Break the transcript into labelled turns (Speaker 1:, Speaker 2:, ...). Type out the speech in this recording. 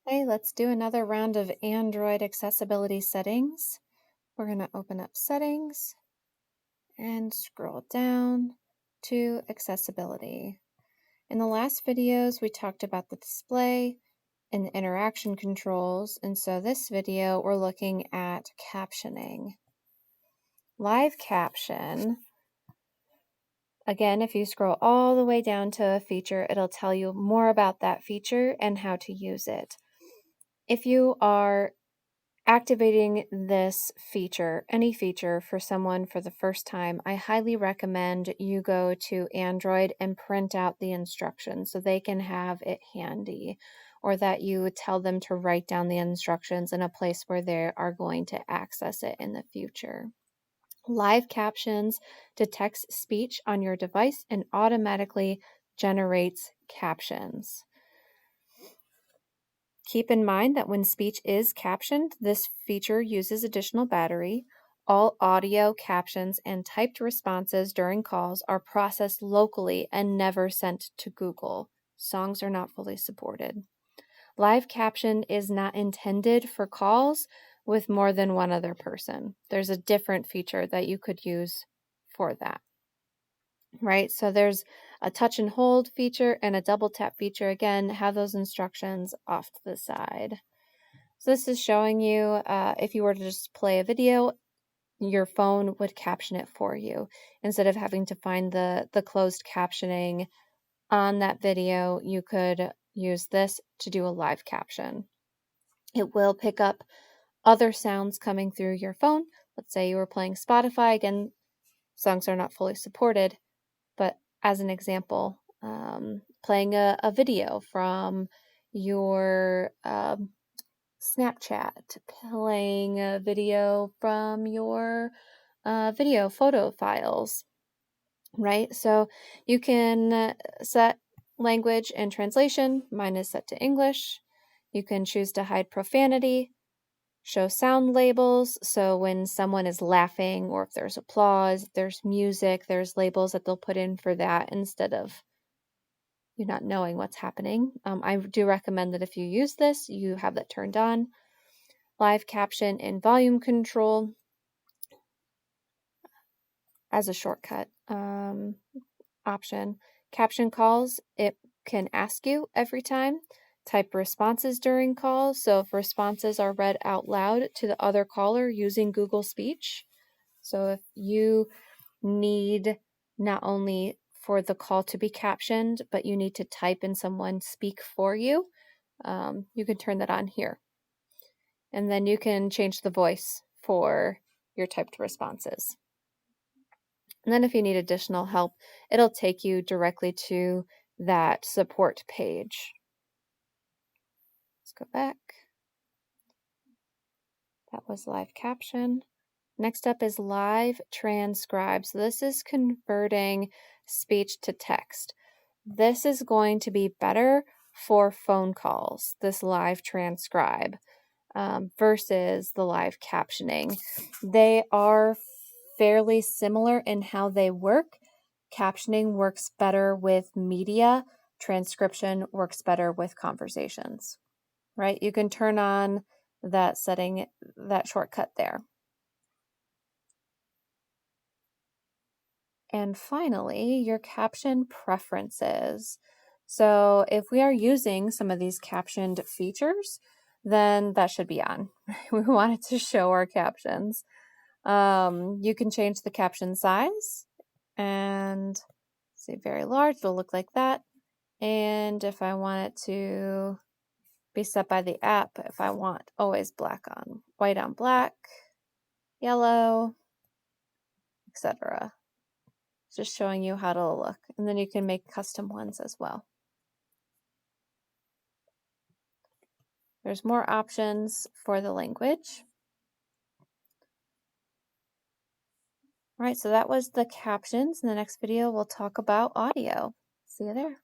Speaker 1: Okay, let's do another round of Android accessibility settings. We're going to open up settings and scroll down to accessibility. In the last videos, we talked about the display and the interaction controls, and so this video we're looking at captioning. Live caption. Again, if you scroll all the way down to a feature, it'll tell you more about that feature and how to use it. If you are activating this feature, any feature for someone for the first time, I highly recommend you go to Android and print out the instructions so they can have it handy, or that you tell them to write down the instructions in a place where they are going to access it in the future. Live captions detects speech on your device and automatically generates captions. Keep in mind that when speech is captioned, this feature uses additional battery. All audio captions and typed responses during calls are processed locally and never sent to Google. Songs are not fully supported. Live caption is not intended for calls with more than one other person. There's a different feature that you could use for that, right? So there's a touch and hold feature and a double tap feature. Again, have those instructions off to the side. So this is showing you if you were to just play a video, your phone would caption it for you. Instead of having to find the closed captioning on that video, you could use this to do a live caption. It will pick up other sounds coming through your phone. Let's say you were playing Spotify. Again, songs are not fully supported, but as an example, playing a video from your Snapchat, playing a video from your video photo files, right? So you can set language and translation. Mine is set to English. You can choose to hide profanity, show sound labels. So when someone is laughing or if there's applause, if there's music, there's labels that they'll put in for that instead of you not knowing what's happening. I do recommend that if you use this, you have that turned on. Live caption and volume control as a shortcut option. Caption calls, it can ask you every time. Type responses during calls. So if responses are read out loud to the other caller using Google Speech. So if you need not only for the call to be captioned, but you need to type and someone speak for you, you can turn that on here. And then you can change the voice for your typed responses. And then if you need additional help, it'll take you directly to that support page. Let's go back. That was live caption. Next up is live transcribe. So this is converting speech to text. This is going to be better for phone calls, this live transcribe, versus the live captioning. They are fairly similar in how they work. Captioning works better with media. Transcription works better with conversations, right? You can turn on that setting, that shortcut there. And finally, your caption preferences. So if we are using some of these captioned features, then that should be on. We want it to show our captions. You can change the caption size and say very large, it'll look like that. And if I want it to be set by the app, if I want always black on white on black, yellow, etc. Just showing you how to look. And then you can make custom ones as well. There's more options for the language. All right, so that was the captions. In the next video, we'll talk about audio. See you there.